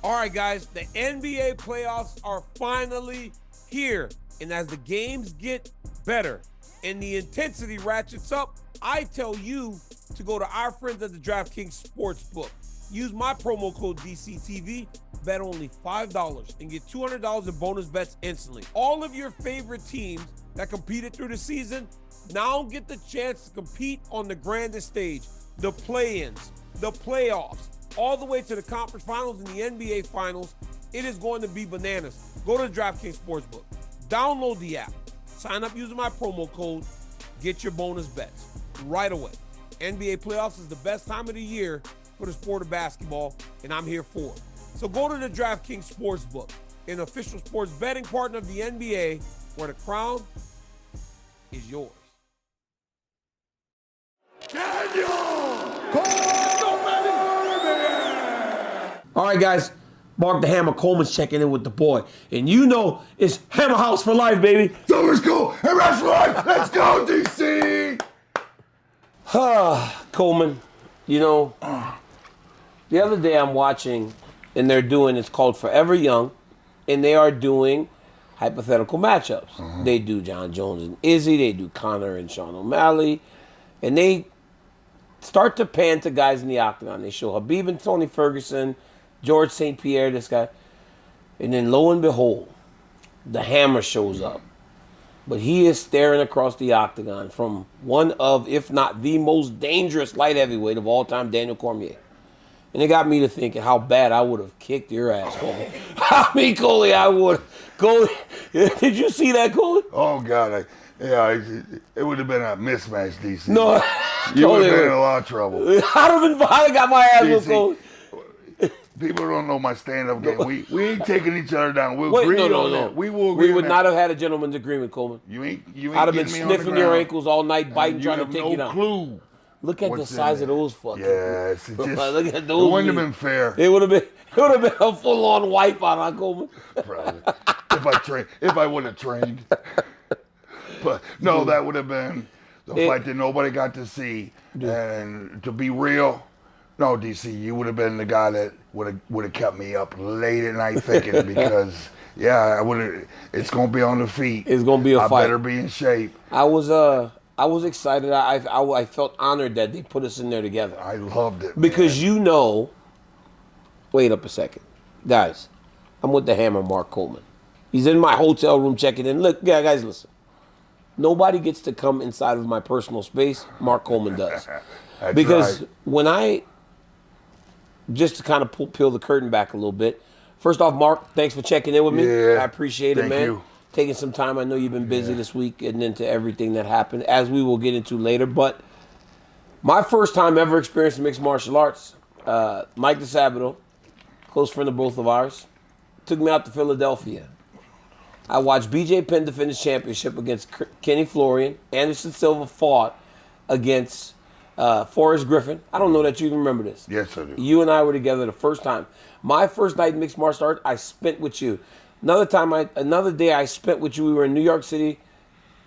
All right, guys, the NBA playoffs are finally here. And as the games get better and the intensity ratchets up, I tell you to go to our friends at the DraftKings Sportsbook. Use my promo code DCTV, bet only $5 and get $200 in bonus bets instantly. All of your favorite teams that competed through the season now get the chance to compete on the grandest stage, the play-ins, the playoffs, all the way to the conference finals and the NBA finals. It is going to be bananas. Go to the DraftKings Sportsbook. Download the app. Sign up using my promo code. Get your bonus bets right away. NBA playoffs is the best time of the year for the sport of basketball, and I'm here for it. So go to the DraftKings Sportsbook, an official sports betting partner of the NBA, where the crown is yours. Daniel Cormier! All right, guys. Mark the Hammer Coleman's checking in with the boy. And you know it's Hammer House for life, baby. Summer's cool and rest for life. Let's go, DC! Coleman, you know, the other day I'm watching, and they're doing, it's called Forever Young, and they are doing hypothetical matchups. They do John Jones and Izzy, they do Conor and Sean O'Malley, and they start to pan to guys in the octagon. They show Habib and Tony Ferguson, George St. Pierre, this guy. And then lo and behold, the Hammer shows up. But he is staring across the octagon from one of, if not the most dangerous light heavyweight of all time, Daniel Cormier. And it got me to thinking how bad I would have kicked your ass, Coleman. I mean, Coley, I would. Coley, did you see that, Coley? Oh, God. It would have been a mismatch, DC. No. You would have been in a lot of trouble. I'd have got my ass with Coley. People don't know my stand-up game. We ain't taking each other down. We'll Wait, agree no. on that. We will agree. We would not have had a gentleman's agreement, Coleman. You ain't I'd have been getting me on the sniffing your ground. ankles all night, biting, trying to take you down. You have no clue. Look at what's the size in of there. those fucking. Yes, Look at those. It wouldn't have been fair. It would have been a full-on wipeout on Coleman. Probably. If I would have trained. But no, that would have been the fight that nobody got to see. And to be real, no, DC, you would have been the guy that would have kept me up late at night thinking because I would have. It's gonna be on the feet. It's gonna be a fight. I better be in shape. I was excited. I felt honored that they put us in there together. I loved it because wait up a second, guys. I'm with the Hammer, Mark Coleman. He's in my hotel room checking in. Look, guys, listen. Nobody gets to come inside of my personal space. Mark Coleman does. Because right. Just to kind of peel the curtain back a little bit. First off, Mark, thanks for checking in with me. Yeah, I appreciate it, man. Thank you. Taking some time. I know you've been busy this week getting into everything that happened, as we will get into later. But my first time ever experiencing mixed martial arts, Mike DeSabato, close friend of both of ours, took me out to Philadelphia. I watched BJ Penn defend his championship against Kenny Florian. Anderson Silva fought against Forrest Griffin. I don't know that you even remember this. Yes, I do. You and I were together the first time. My first night in mixed martial arts, I spent with you. Another day I spent with you, we were in New York City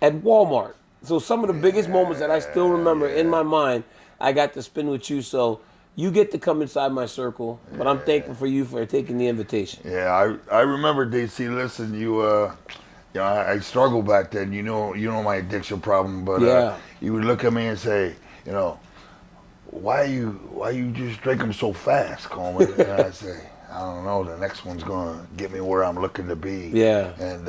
at Walmart. So some of the biggest moments that I still remember in my mind, I got to spend with you. So you get to come inside my circle, but I'm thankful for you for taking the invitation. Yeah, I remember, DC. Listen, I struggled back then. You know my addiction problem, but you would look at me and say, why you just drink them so fast, Coleman? And I say, I don't know. The next one's gonna get me where I'm looking to be. Yeah. And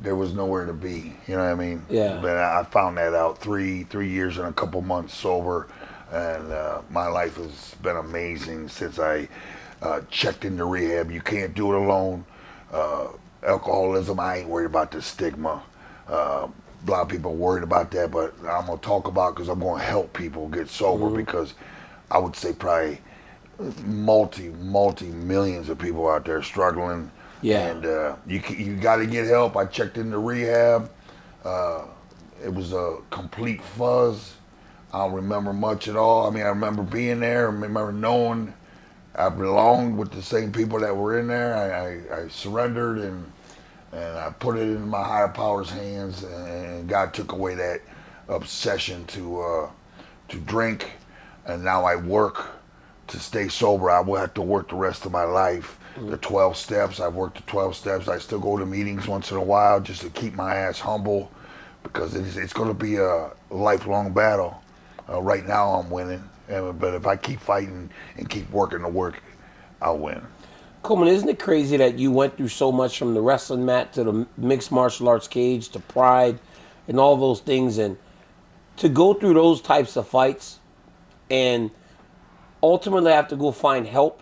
there was nowhere to be. You know what I mean? Yeah. But I found that out 3 years and a couple months sober, and my life has been amazing since I checked into rehab. You can't do it alone. Alcoholism, I ain't worried about the stigma. A lot of people are worried about that, but I'm gonna talk about because I'm gonna help people get sober because I would say probably multi millions of people out there struggling. Yeah. And you got to get help. I checked into rehab. It was a complete fuzz. I don't remember much at all. I mean, I remember being there. I remember knowing I belonged with the same people that were in there. I surrendered and I put it in my higher power's hands, and God took away that obsession to drink, and now I work to stay sober, I will have to work the rest of my life. The 12 steps, I've worked the 12 steps. I still go to meetings once in a while just to keep my ass humble, because it's going to be a lifelong battle. Right now I'm winning, but if I keep fighting and keep working the work, I'll win. Coleman, isn't it crazy that you went through so much from the wrestling mat to the mixed martial arts cage to Pride and all those things, and to go through those types of fights and ultimately have to go find help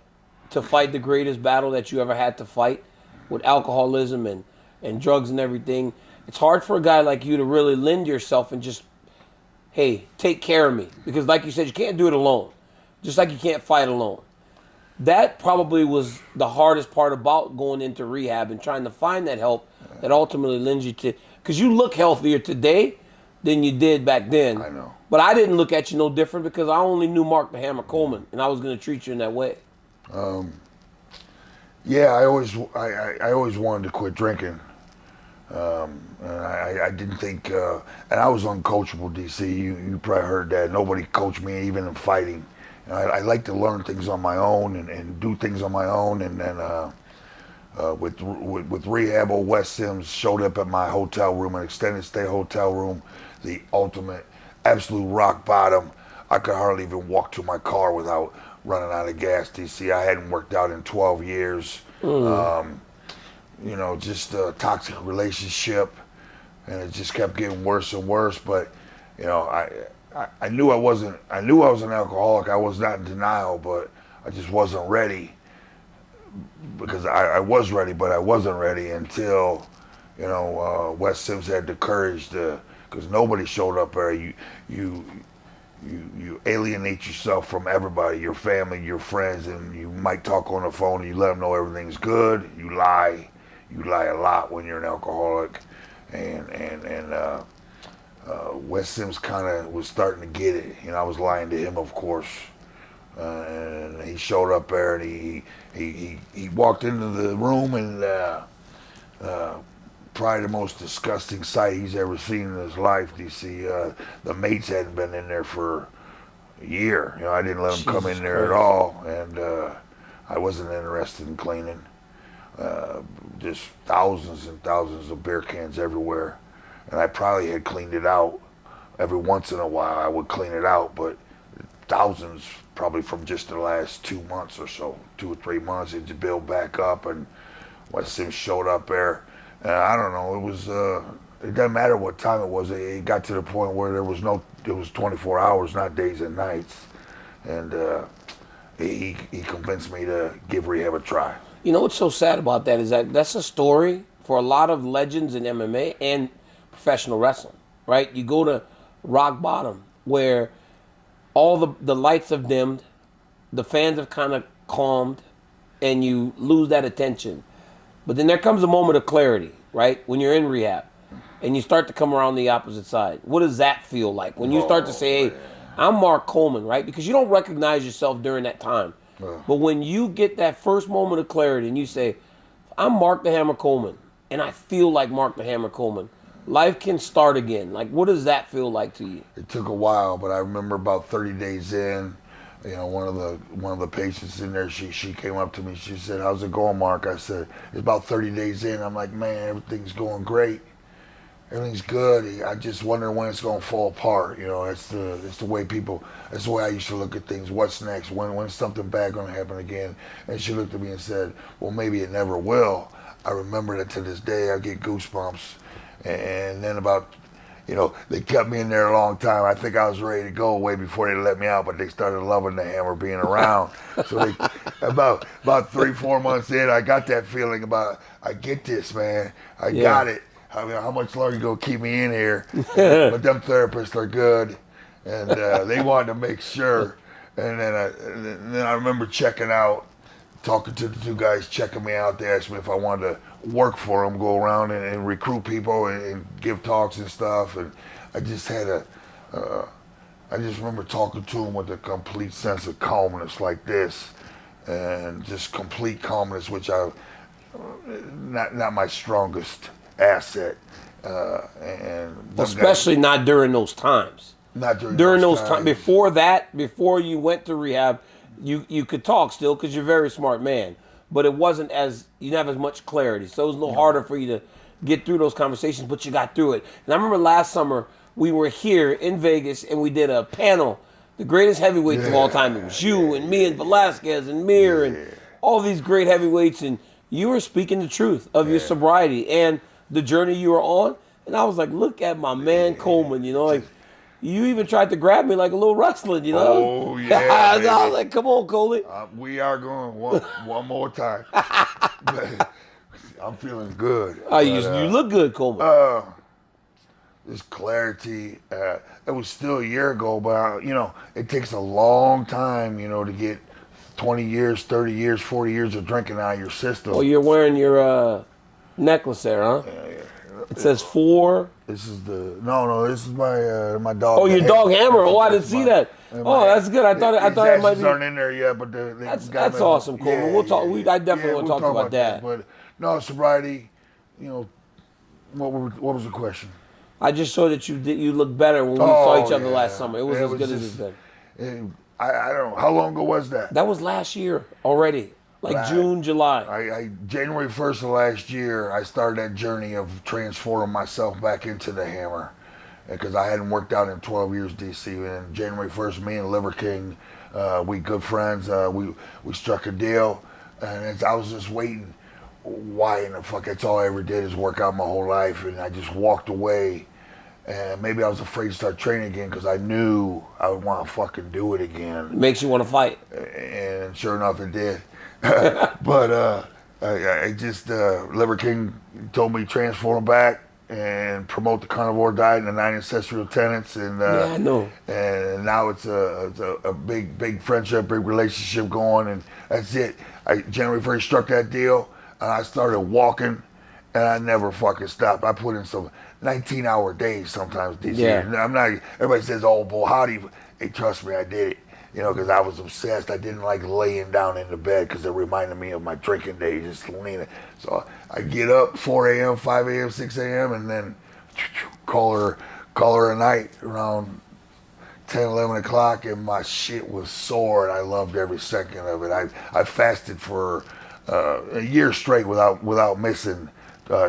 to fight the greatest battle that you ever had to fight with alcoholism and drugs and everything? It's hard for a guy like you to really lend yourself and just, hey, take care of me. Because like you said, you can't do it alone. Just like you can't fight alone. That probably was the hardest part about going into rehab and trying to find that help that ultimately lends you to, because you look healthier today than you did back then. I know. But I didn't look at you no different because I only knew Mark the Hammer Coleman, and I was going to treat you in that way. Yeah, I always wanted to quit drinking. And I didn't think, and I was uncoachable, DC. You probably heard that. Nobody coached me, even in fighting. I like to learn things on my own and do things on my own. And then with rehab, old Wes Sims showed up at my hotel room, an extended stay hotel room, the ultimate, absolute rock bottom. I could hardly even walk to my car without running out of gas, DC. I hadn't worked out in 12 years. You know, just a toxic relationship, and it just kept getting worse and worse. But, you know, I knew I was an alcoholic. I was not in denial, but I just wasn't ready, because I was ready, but I wasn't ready until, you know, Wes Sims had the courage to, because nobody showed up there. You alienate yourself from everybody, your family, your friends, and you might talk on the phone and you let them know everything's good. You lie a lot when you're an alcoholic, and Wes Sims kind of was starting to get it. You know, I was lying to him, of course, and he showed up there, and he walked into the room, and probably the most disgusting sight he's ever seen in his life, DC. The mates hadn't been in there for a year. You know, I didn't let him come in there at all, and I wasn't interested in cleaning. Just thousands and thousands of beer cans everywhere, and I probably had cleaned it out. Every once in a while I would clean it out, but thousands probably from just the last 2 months or so, 2 or 3 months, it just built back up, and Wes Sims showed up there. I don't know, it was, it doesn't matter what time it was, it got to the point where it was 24 hours, not days and nights, and he convinced me to give rehab a try. You know what's so sad about that is that that's a story for a lot of legends in MMA and professional wrestling, right? You go to rock bottom where all the lights have dimmed, the fans have kind of calmed, and you lose that attention. But then there comes a moment of clarity, right? When you're in rehab and you start to come around the opposite side. What does that feel like? When you start to say, hey, I'm Mark Coleman, right? Because you don't recognize yourself during that time. But when you get that first moment of clarity and you say, I'm Mark the Hammer Coleman, and I feel like Mark the Hammer Coleman, life can start again. Like, what does that feel like to you? It took a while, but I remember about 30 days in, you know, one of the patients in there, she came up to me, she said, how's it going, Mark? I said, it's about 30 days in. I'm like, man, everything's going great. Everything's good. I just wonder when it's gonna fall apart. You know, it's the way that's the way I used to look at things. What's next? When's something bad gonna happen again? And she looked at me and said, well, maybe it never will. I remember that to this day. I get goosebumps. And then about, you know, they kept me in there a long time. I think I was ready to go way before they let me out, but they started loving the Hammer being around. So about 3-4 months in, I got that feeling about, I get this, man. I got it. I mean, how much longer you gonna keep me in here? But them therapists are good, and they wanted to make sure. And then I remember checking out, talking to the two guys checking me out. They asked me if I wanted to work for them, go around and recruit people and give talks and stuff. And I just had I just remember talking to them with a complete sense of calmness like this, and just complete calmness, which not my strongest asset, and especially not during those times. Not during those times. Before that, before you went to rehab, you could talk still because you're a very smart man, but it wasn't as you didn't have as much clarity, so it was a little harder for you to get through those conversations. But you got through it. And I remember last summer we were here in Vegas and we did a panel, the greatest heavyweights of all time. It was you and me and Velasquez and Mir and all these great heavyweights, and you were speaking the truth of your sobriety and the journey you were on. And I was like, look at my man Coleman, like. You even tried to grab me like a little wrestling, Oh, yeah. I was like, come on, Coley. We are going one more time. I'm feeling good. You look good, Coleman. This clarity. It was still a year ago, but, it takes a long time, to get 20 years, 30 years, 40 years of drinking out of your system. Oh, you're wearing your necklace there, huh? Yeah. It says 4. This is this is my dog. Oh, your dog Hammer. Oh, I didn't see that. Oh, that's good. I thought it might be. Aren't in there yet, but that's awesome, Coleman. We'll talk. I definitely want to talk about that. But no, sobriety. What was the question? I just saw that you looked better when we saw each other last summer. It was as good as it's been. I don't know how long ago was that. That was last year already. Like June, July. January 1st of last year, I started that journey of transforming myself back into the Hammer, because I hadn't worked out in 12 years, DC. And January 1st, me and Liver King, we good friends. We struck a deal, and I was just waiting. Why in the fuck? That's all I ever did is work out my whole life, and I just walked away. And maybe I was afraid to start training again because I knew I would want to fucking do it again. It makes you want to fight. And sure enough, it did. But I just, Liver King told me transform back and promote the carnivore diet and the 9 ancestral tenets. And I know. And now it's a big friendship, big relationship going, and that's it. January 1st struck that deal, and I started walking, and I never fucking stopped. I put in some 19-hour days sometimes this year. I'm not. Everybody says, "Oh, boy, how do you?" Hey, trust me, I did it. Because I was obsessed. I didn't like laying down in the bed because it reminded me of my drinking days, just leaning. So I get up 4 a.m., 5 a.m., 6 a.m., and then call her a night around 10, 11 o'clock, and my shit was sore, and I loved every second of it. I fasted for a year straight without missing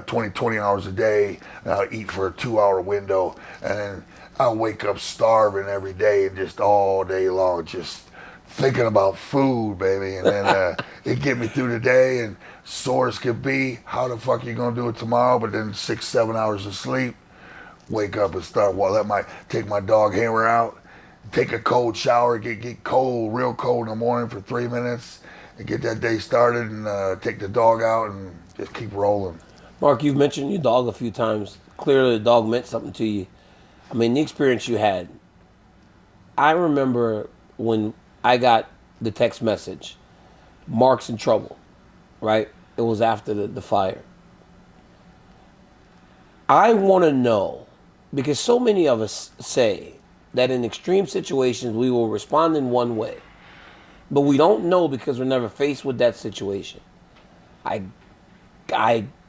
20 hours a day. And I'll eat for a 2-hour window, and then I'll wake up starving every day and just all day long just thinking about food, baby. And then it get me through the day, and sore as could be. How the fuck you gonna do it tomorrow? But then 6-7 hours of sleep, wake up and start. Take my dog Hammer out, take a cold shower, get cold, real cold in the morning for 3 minutes, and get that day started, and take the dog out and just keep rolling. Mark, you've mentioned your dog a few times. Clearly, the dog meant something to you. I mean, the experience you had. I remember when I got the text message, Mark's in trouble, right? It was after the fire. I want to know, because so many of us say that in extreme situations we will respond in one way, but we don't know because we're never faced with that situation. I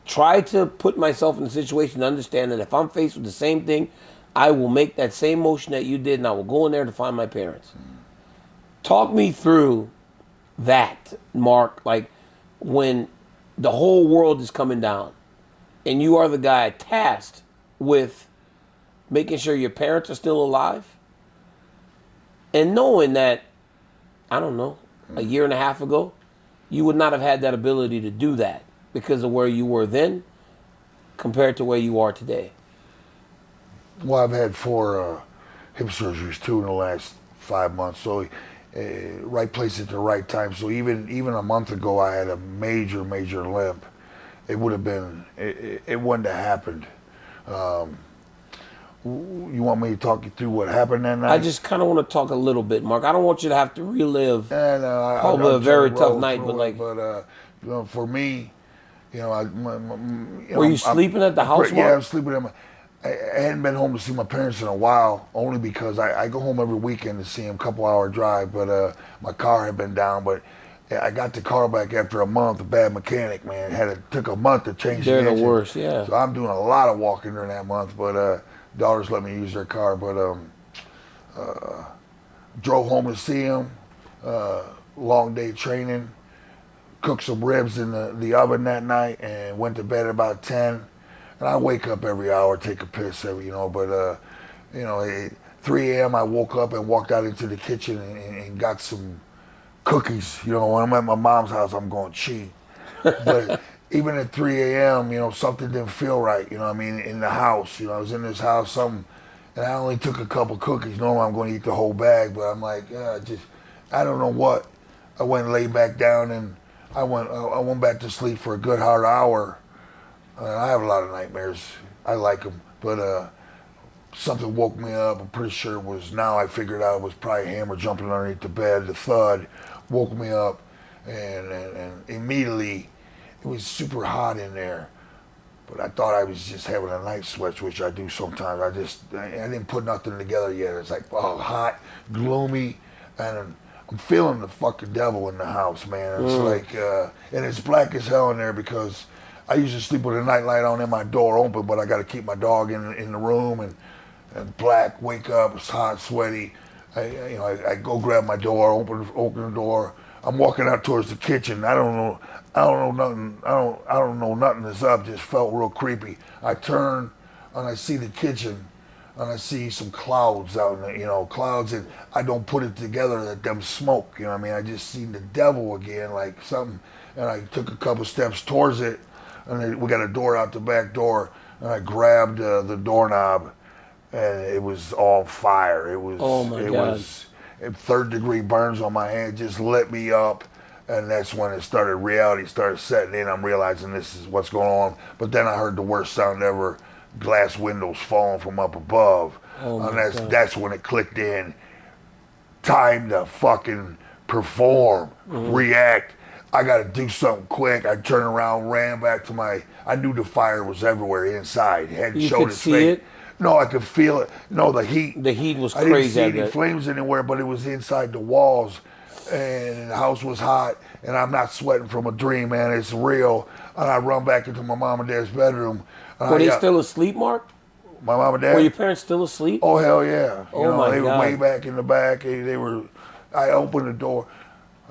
try to put myself in a situation to understand that if I'm faced with the same thing, I will make that same motion that you did, and I will go in there to find my parents. Talk me through that, Mark, like when the whole world is coming down and you are the guy tasked with making sure your parents are still alive, and knowing that, I don't know, a year and a half ago, you would not have had that ability to do that because of where you were then compared to where you are today. Well, I've had 4 hip surgeries, 2 in the last 5 months. So, right place at the right time. So even a month ago, I had a major limp. It would have been. It wouldn't have happened. You want me to talk you through what happened that night? I just kind of want to talk a little bit, Mark. I don't want you to have to relive probably a very tough night, but like. But for me, were you sleeping at the house? Yeah, I was sleeping at my. I hadn't been home to see my parents in a while, only because I go home every weekend to see them, couple-hour drive, but my car had been down. But I got the car back after a month, a bad mechanic, man. Took a month to change the engine. They're the worst, yeah. So I'm doing a lot of walking during that month, but daughters let me use their car. But drove home to see them, long day training, cooked some ribs in the oven that night, and went to bed at about 10. And I wake up every hour, take a piss, but 3 a.m. I woke up and walked out into the kitchen and got some cookies. When I'm at my mom's house, I'm going cheat. But even at 3 a.m., something didn't feel right, in the house. I was in this house, and I only took a couple cookies. Normally I'm going to eat the whole bag, but I'm like, I don't know what. I went and laid back down, and I went back to sleep for a good hard hour. I have a lot of nightmares. I like them, but something woke me up. I'm pretty sure it was, now I figured out it was probably a hammer jumping underneath the bed. The thud woke me up, and immediately it was super hot in there. But I thought I was just having a night sweats, which I do sometimes. I didn't put nothing together yet. It's like, hot, gloomy, and I'm feeling the fucking devil in the house, man. It's like, and it's black as hell in there because I usually sleep with a nightlight on and my door open, but I got to keep my dog in the room, and black, wake up, it's hot, sweaty. I go grab my door, open the door. I'm walking out towards the kitchen. I don't know nothing that's up. Just felt real creepy. I turn and I see the kitchen, and I see some clouds out in the, clouds, and I don't put it together that them smoke. I just seen the devil again, like something. And I took a couple steps towards it, and then we got a door out the back door, and I grabbed the doorknob, and it was all fire. It was, was third-degree burns on my hand, just lit me up, and that's when reality started setting in. I'm realizing this is what's going on. But then I heard the worst sound ever, glass windows falling from up above. And that's when it clicked in. Time to fucking perform, react. I got to do something quick. I turned around, ran back to I knew the fire was everywhere inside. You could see it? No, I could feel it. No, the heat. The heat was crazy. I didn't see any flames anywhere, but it was inside the walls. And the house was hot, and I'm not sweating from a dream, man. It's real. And I run back into my mom and dad's bedroom. Were they still asleep, Mark? My mom and dad? Were your parents still asleep? Oh, hell yeah. They were way back in the back. I opened the door.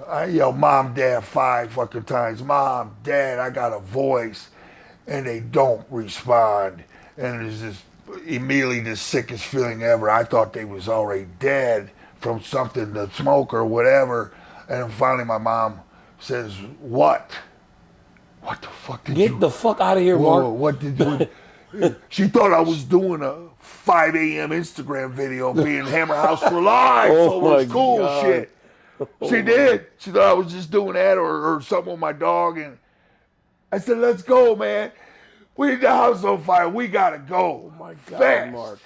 I yelled, Mom, Dad, 5 fucking times. Mom, Dad, I got a voice. And they don't respond. And it's just immediately the sickest feeling ever. I thought they was already dead from something, the smoke or whatever. And finally my mom says, what? What the fuck did you... Get the fuck out of here, Mark. What did you... She thought I was doing a 5 a.m. Instagram video being Hammer House for life. So it was cool shit. She did. She thought I was just doing that or something with my dog. And I said, let's go, man. We the house on fire. We got to go. Oh, my God, fast. Mark.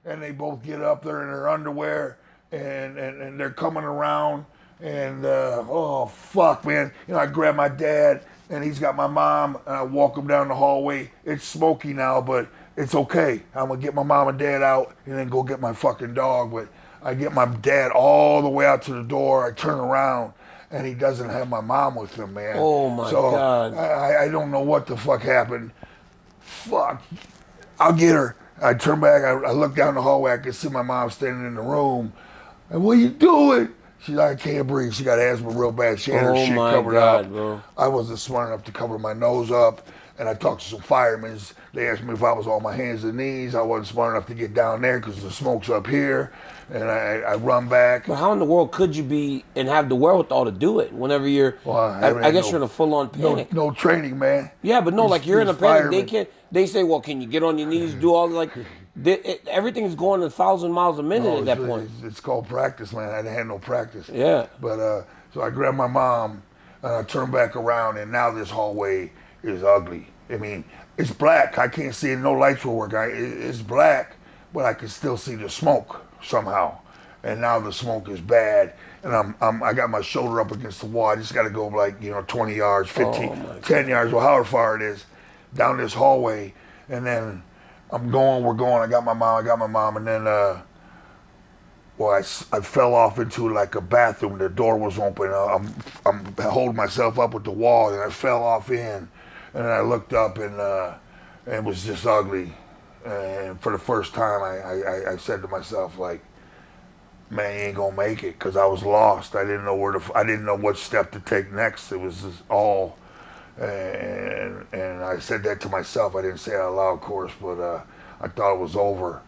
And they both get up there in their underwear, and they're coming around. And, oh, fuck, man. I grab my dad, and he's got my mom, and I walk him down the hallway. It's smoky now, but it's okay. I'm going to get my mom and dad out and then go get my fucking dog. But I get my dad all the way out to the door. I turn around, and he doesn't have my mom with him, man. Oh, my God. I don't know what the fuck happened. Fuck. I'll get her. I turn back. I look down the hallway. I can see my mom standing in the room. And what are you doing? She's like, I can't breathe. She got asthma real bad. She had her shit covered up. Bro. I wasn't smart enough to cover my nose up. And I talked to some firemen. They asked me if I was on my hands and knees. I wasn't smart enough to get down there because the smoke's up here. And I run back. But how in the world could you be and have the wherewithal to do it whenever you're... Well, I guess you're in a full-on panic. No training, man. Yeah, but no, like you're in a panic. They say, well, can you get on your knees, do all everything's going 1,000 miles a minute at that point. It's called practice, man. I didn't have no practice. Yeah. But so I grabbed my mom and I turned back around, and now this hallway is ugly. I mean, it's black. I can't see it. No lights will work. It's black, but I can still see the smoke somehow. And now the smoke is bad. And I got my shoulder up against the wall. I just got to go 20 yards, 15, 10 yards, or however far it is, down this hallway. And then we're going. I got my mom. And then, I fell off into like a bathroom. The door was open. I'm holding myself up with the wall, and I fell off in. And I looked up, and it was just ugly. And for the first time, I said to myself, like, man, you ain't gonna make it, because I was lost. I didn't know I didn't know what step to take next. It was just all, and I said that to myself. I didn't say it out loud, of course, but I thought it was over.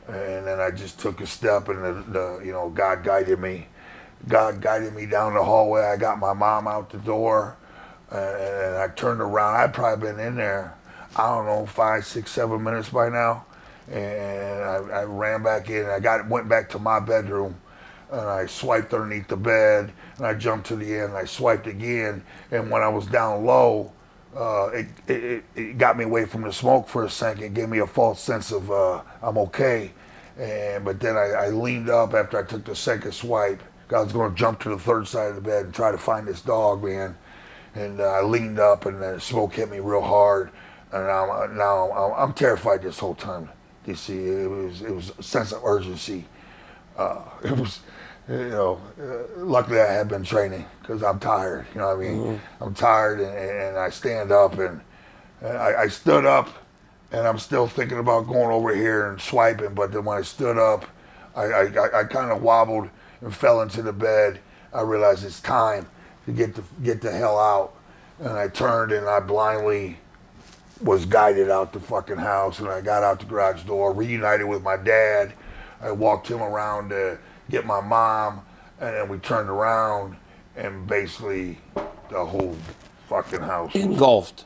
And then I just took a step, and God guided me. God guided me down the hallway. I got my mom out the door, and I turned around. I'd probably been in there, I don't know, 5, 6, 7 minutes by now. And I ran back in. Went back to my bedroom, and I swiped underneath the bed, and I jumped to the end, and I swiped again. And when I was down low, it got me away from the smoke for a second. It gave me a false sense of I'm okay. But then I leaned up after I took the second swipe. I was going to jump to the third side of the bed and try to find this dog, man. And I leaned up, and the smoke hit me real hard. And now I'm terrified this whole time. You see, it was a sense of urgency. It was, luckily I had been training, because I'm tired. You know what I mean? Mm-hmm. I'm tired, and I stand up, and I stood up, and I'm still thinking about going over here and swiping. But then when I stood up, I kind of wobbled and fell into the bed. I realized it's time to get the hell out. And I turned, and I blindly was guided out the fucking house, and I got out the garage door, reunited with my dad. I walked him around to get my mom, and then we turned around, and basically the whole fucking house engulfed.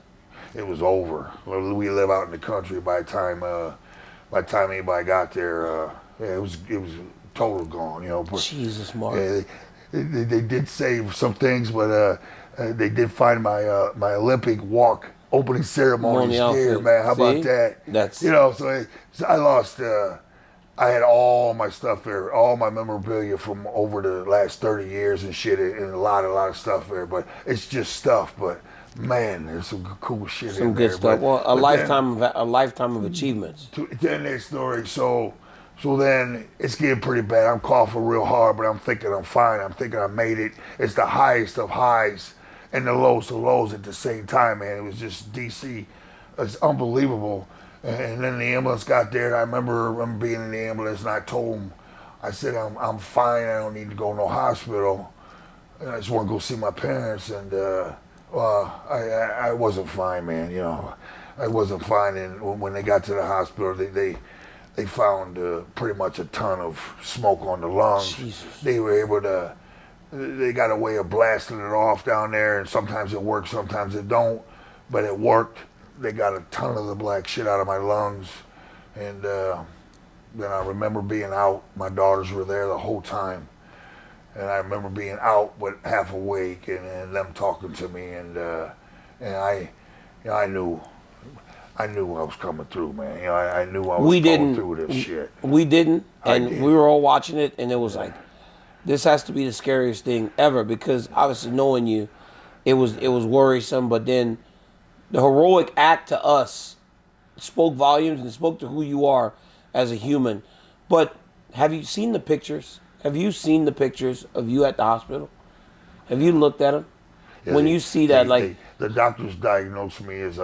It was over. We live out in the country. By the time anybody got there, it was total gone. Jesus, Mark. They did save some things, but they did find my Olympic walk opening ceremony here, man. How about that? That's so I lost. I had all my stuff there, all my memorabilia from over the last 30 years and shit, and a lot of stuff there. But it's just stuff. But man, there's some cool shit in there. Some good stuff. Well, a lifetime of achievements. To end that story, so then it's getting pretty bad. I'm coughing real hard, but I'm thinking I'm fine. I'm thinking I made it. It's the highest of highs and the lowest of lows at the same time, man. It was just DC. It's unbelievable. And then the ambulance got there, and I remember being in the ambulance, and I told him, I said, I'm fine. I don't need to go to no hospital. And I just want to go see my parents. And I wasn't fine, man. I wasn't fine. And when they got to the hospital, they found pretty much a ton of smoke on the lungs. Jesus. They were able to. They got a way of blasting it off down there, and sometimes it works, sometimes it don't, but it worked. They got a ton of the black shit out of my lungs, and then I remember being out. My daughters were there the whole time, and I remember being out but half awake, and them talking to me, and I knew I was coming through, man. I knew I was going through this shit. We didn't, and we were all watching it, and it was like, this has to be the scariest thing ever, because obviously knowing you, it was worrisome, but then the heroic act to us spoke volumes and spoke to who you are as a human. But have you seen the pictures? Have you seen the pictures of you at the hospital? Have you looked at them? Yeah, when you see that, the doctors diagnosed me as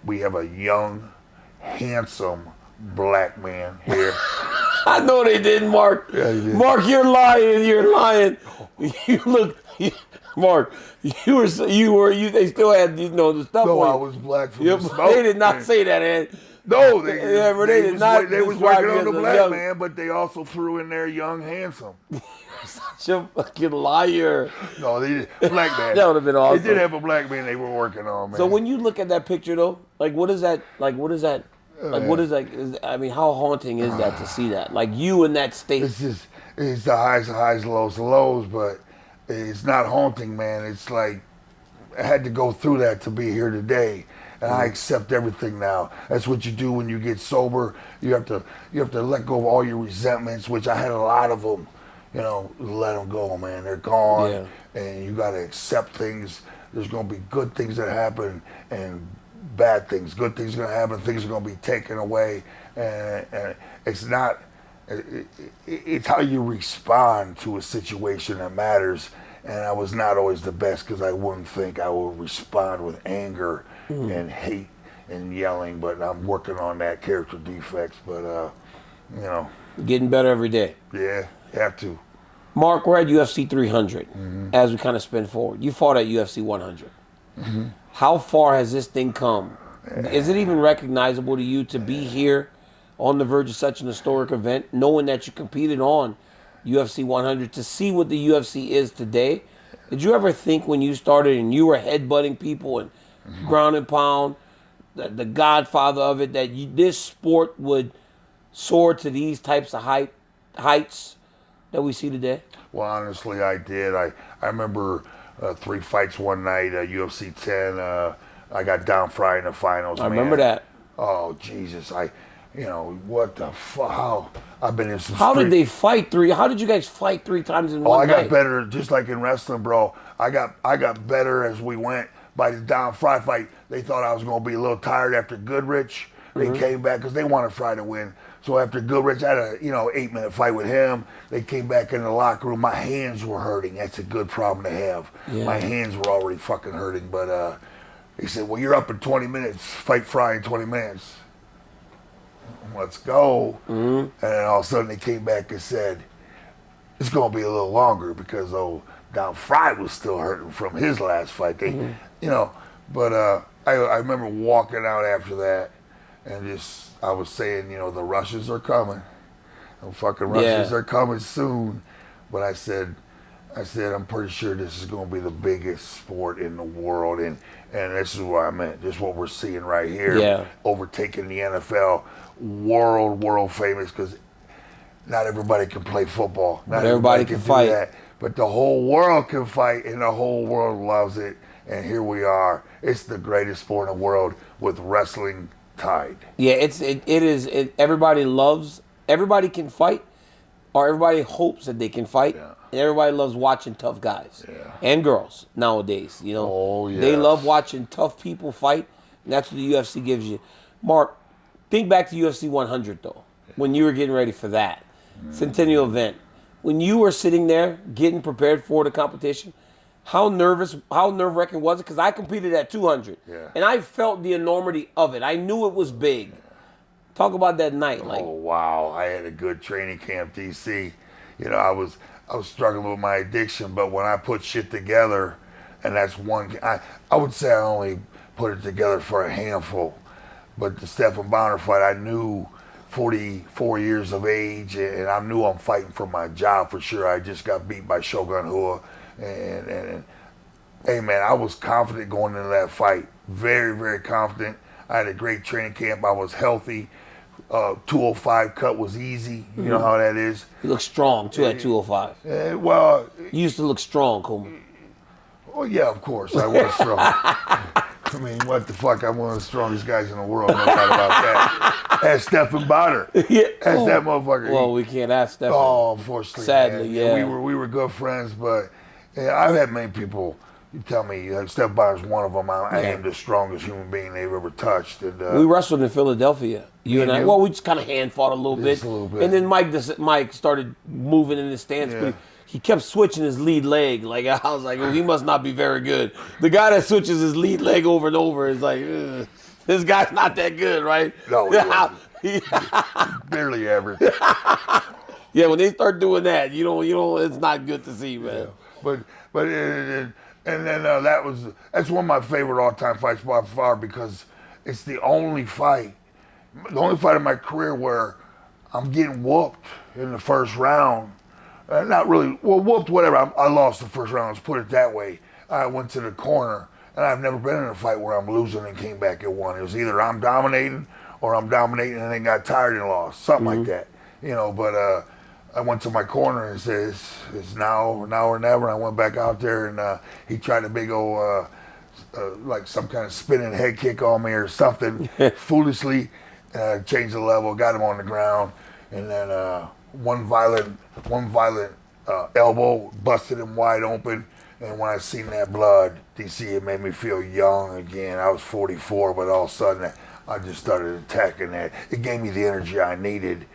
we have a young, handsome black man here. I know they didn't, Mark. Yeah, they did. Mark, you're lying. You're lying. You look, Mark. They still had the stuff. No, I was black from the smoke. They did not say that, Ed. No, they did not. They was working on the black man, but they also threw in there young, handsome. Such a fucking liar. No, they did. Black man. That would have been awesome. They did have a black man they were working on, man. So when you look at that picture, though, what is that? I mean, how haunting is that to see that? Like you in that state. It's the highs, lows, but it's not haunting, man. It's like I had to go through that to be here today. And I accept everything now. That's what you do when you get sober. You have to let go of all your resentments, which I had a lot of them. Let them go, man. They're gone. Yeah. And you got to accept things. There's going to be good things that happen and bad things. Good things are going to happen. Things are going to be taken away. And it's not, it's how you respond to a situation that matters. And I was not always the best, because I wouldn't think I would respond with anger and hate and yelling. But I'm working on that character defects. But, Getting better every day. Yeah, have to. Mark, we're at UFC 300 as we kind of spin forward. You fought at UFC 100. How far has this thing come? Is it even recognizable to you to be here on the verge of such an historic event, knowing that you competed on UFC 100, to see what the UFC is today? Did you ever think when you started and you were headbutting people and ground and pound, the godfather of it, that this sport would soar to these types of heights that we see today? Well, honestly, I did. I remember 3 fights one night, UFC 10. I got down fried in the finals. I remember that. Oh, Jesus. What the fuck? How? I've been in some How did they fight three? How did you guys fight 3 times in one night? I got better, just like in wrestling, bro. I got better as we went. By the down Fry fight, they thought I was going to be a little tired after Goodrich. They came back because they wanted Fry to win. So after Goodrich, I had a 8-minute fight with him. They came back in the locker room. My hands were hurting. That's a good problem to have. Yeah. My hands were already fucking hurting. But he said, well, you're up in 20 minutes. Fight Fry in 20 minutes. Let's go. And then all of a sudden they came back and said, it's going to be a little longer because down Fry was still hurting from his last fight. But I remember walking out after that and I was saying, the rushes are coming. The fucking rushes are coming soon. But I said, I'm pretty sure this is going to be the biggest sport in the world. And this is what I meant. This is what we're seeing right here. Overtaking the NFL. World famous, because not everybody can play football. Not everybody can fight. That. But the whole world can fight, and the whole world loves it. And here we are. It's the greatest sport in the world with wrestling tied. Yeah, it is. Everybody can fight, or everybody hopes that they can fight. Yeah. And everybody loves watching tough guys and girls nowadays. They love watching tough people fight, and that's what the UFC gives you. Mark, think back to UFC 100 though, when you were getting ready for that centennial event. When you were sitting there getting prepared for the competition, how nerve-wracking was it? Because I competed at 200, and I felt the enormity of it. I knew it was big. Talk about that night. Oh, wow. I had a good training camp, DC. I was struggling with my addiction, but when I put shit together, and that's one, I would say I only put it together for a handful. But the Stephan Bonner fight, I knew 44 years of age, and I knew I'm fighting for my job for sure. I just got beat by Shogun Rua. And hey, man, I was confident going into that fight. Very, very confident. I had a great training camp. I was healthy. 205 cut was easy. You know how that is. You look strong, too, at 205. You used to look strong, Coleman. Well, yeah, of course, I was strong. I mean, what the fuck? I'm one of the strongest guys in the world. No doubt about that. Ask Stephan Bonner. Ask that motherfucker. Well, we can't ask Stephan. Oh, unfortunately. Sadly, we were good friends, but I've had many people tell me Stephan Bonner's one of them. I am the strongest human being they've ever touched. And we wrestled in Philadelphia. You and I. Well, we just kind of hand fought a little bit. And then Mike started moving in his stance. But he kept switching his lead leg. Like I was like, he must not be very good. The guy that switches his lead leg over and over is like, this guy's not that good, right? No, he wasn't. Barely average. Yeah, when they start doing that, you don't. It's not good to see, man. Yeah. But then that's one of my favorite all-time fights by far, because it's the only fight in my career where I'm getting whooped in the first round. Not really, whooped, whatever. I lost the first round, let's put it that way. I went to the corner, and I've never been in a fight where I'm losing and came back and won. It was either I'm dominating or I'm dominating and then got tired and lost, something like that. But I went to my corner and said, it's now or never. I went back out there, and he tried a big old, like some kind of spinning head kick on me or something, foolishly. Changed the level, got him on the ground, and then one violent elbow busted him wide open. And when I seen that blood, DC, it made me feel young again. I was 44, but all of a sudden I just started attacking that. It gave me the energy I needed.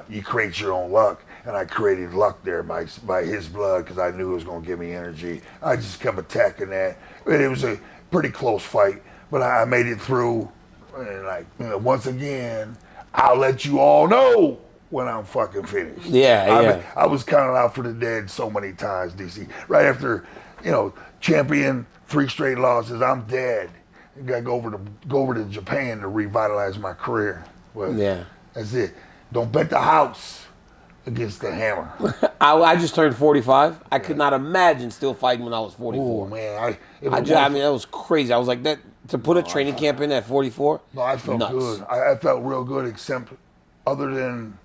You create your own luck, and I created luck there by his blood, because I knew it was going to give me energy. I just kept attacking that. It was a pretty close fight, but I made it through. And once again, I'll let you all know when I'm fucking finished. Yeah. I was counted out for the dead so many times, DC. Right after, champion, 3 straight losses, I'm dead. I got to go over to Japan to revitalize my career. But that's it. Don't bet the house against the hammer. I just turned 45. I could not imagine still fighting when I was 44. Oh man, that was crazy. I was like, that to put a training camp in at 44. No, I felt nuts. good. I felt real good, except other than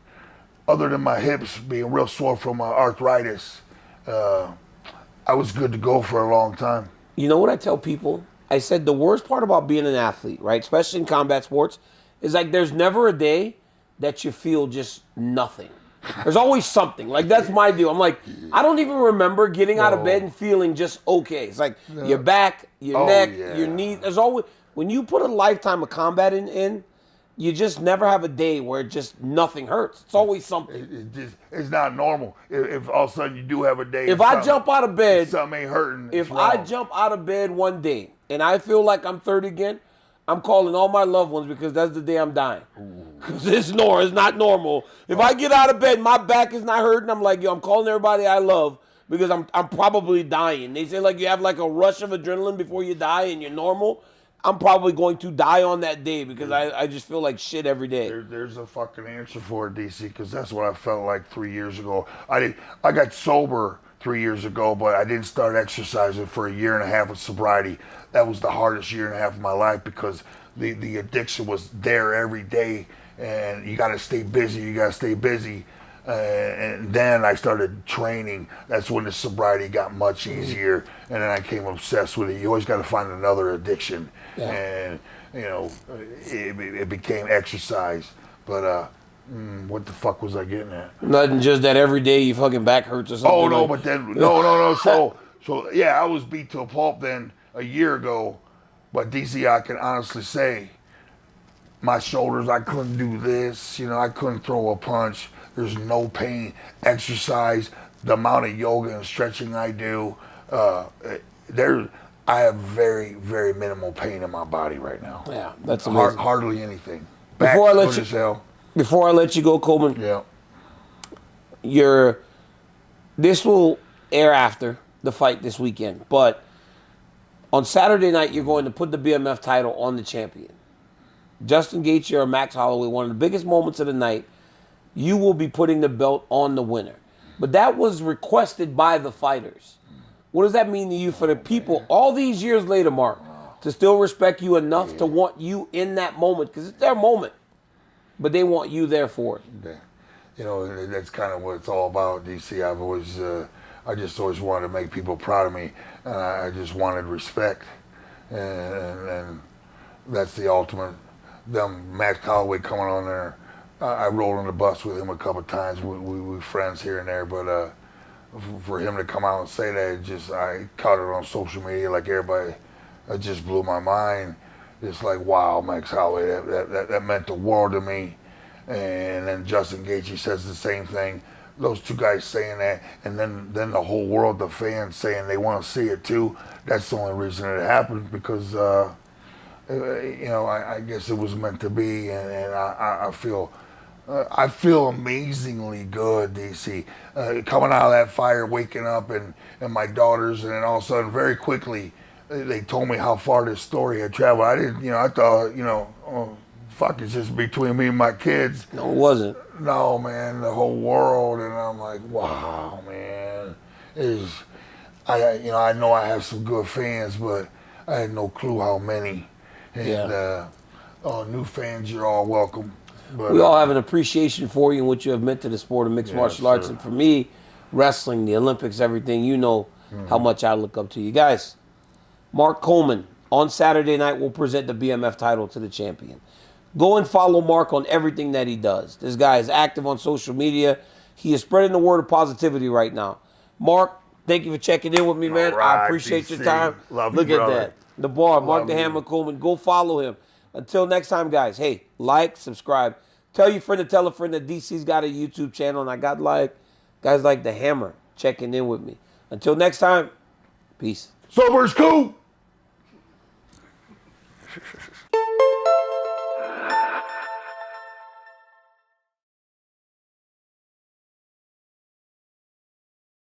my hips being real sore from arthritis. I was good to go for a long time. You know what I tell people? I said the worst part about being an athlete, right, especially in combat sports, is like there's never a day that you feel just nothing. There's always something. Like, that's my deal. I'm like, I don't even remember getting out of bed and feeling just okay. It's like your back, your neck, your knees. There's always, when you put a lifetime of combat in, you just never have a day where just nothing hurts. It's always something. It's not normal. If all of a sudden you do have a day. If I jump out of bed. Something ain't hurting. If I jump out of bed one day and I feel like I'm 30 again, I'm calling all my loved ones because that's the day I'm dying. Because it's not normal. If I get out of bed, my back is not hurting, I'm like, I'm calling everybody I love because I'm probably dying. They say like you have like a rush of adrenaline before you die and you're normal. I'm probably going to die on that day because I just feel like shit every day. There's a fucking answer for it, DC, because that's what I felt like 3 years ago. I got sober 3 years ago, but I didn't start exercising for a year and a half of sobriety. That was the hardest year and a half of my life because the addiction was there every day, and you got to stay busy. And then I started training. That's when the sobriety got much easier, and then I became obsessed with it. You always got to find another addiction, and it became exercise. But what the fuck was I getting at? Nothing, just that every day your fucking back hurts or something. Oh no, but then no. So yeah, I was beat to a pulp then a year ago. But DC, I can honestly say, my shoulders, I couldn't do this. I couldn't throw a punch. There's no pain. Exercise, the amount of yoga and stretching I do, I have very, very minimal pain in my body right now. Yeah, that's amazing. Hardly anything. Before I let you go, Coleman. Yeah. This will air after the fight this weekend, but on Saturday night you're going to put the BMF title on the champion. Justin Gaethje or Max Holloway, one of the biggest moments of the night. You will be putting the belt on the winner. But that was requested by the fighters. What does that mean to you for the people all these years later, Mark, to still respect you enough to want you in that moment? Because it's their moment, but they want you there for it. That's kind of what it's all about, DC. I just always wanted to make people proud of me, and I just wanted respect, and that's the ultimate. Max Holloway coming on there. I rolled on the bus with him a couple of times. We friends here and there, but for him to come out and say that, I caught it on social media like everybody. It just blew my mind. It's like, wow, Max Holloway, that meant the world to me. And then Justin Gaethje says the same thing. Those two guys saying that, and then the whole world, the fans saying they want to see it too. That's the only reason it happened because, I guess it was meant to be, and I feel amazingly good, DC. Coming out of that fire, waking up, and my daughters, and then all of a sudden, very quickly, they told me how far this story had traveled. I didn't, I thought, fuck, it's just between me and my kids. No, it wasn't. No, man, the whole world, and I'm like, wow, man. I know I have some good fans, but I had no clue how many. And new fans, you're all welcome. But, we all have an appreciation for you and what you have meant to the sport of mixed martial arts. And for me, wrestling, the Olympics, everything, how much I look up to you. Guys, Mark Coleman, on Saturday night, will present the BMF title to the champion. Go and follow Mark on everything that he does. This guy is active on social media. He is spreading the word of positivity right now. Mark, thank you for checking in with me, man. Right, I appreciate DC. your time. Look at that. The bar, Mark the you. Hammer Coleman. Go follow him. Until next time, guys, hey, like, subscribe. Tell your friend to tell a friend that DC's got a YouTube channel, and I got guys like the Hammer checking in with me. Until next time, peace. Sober's cool.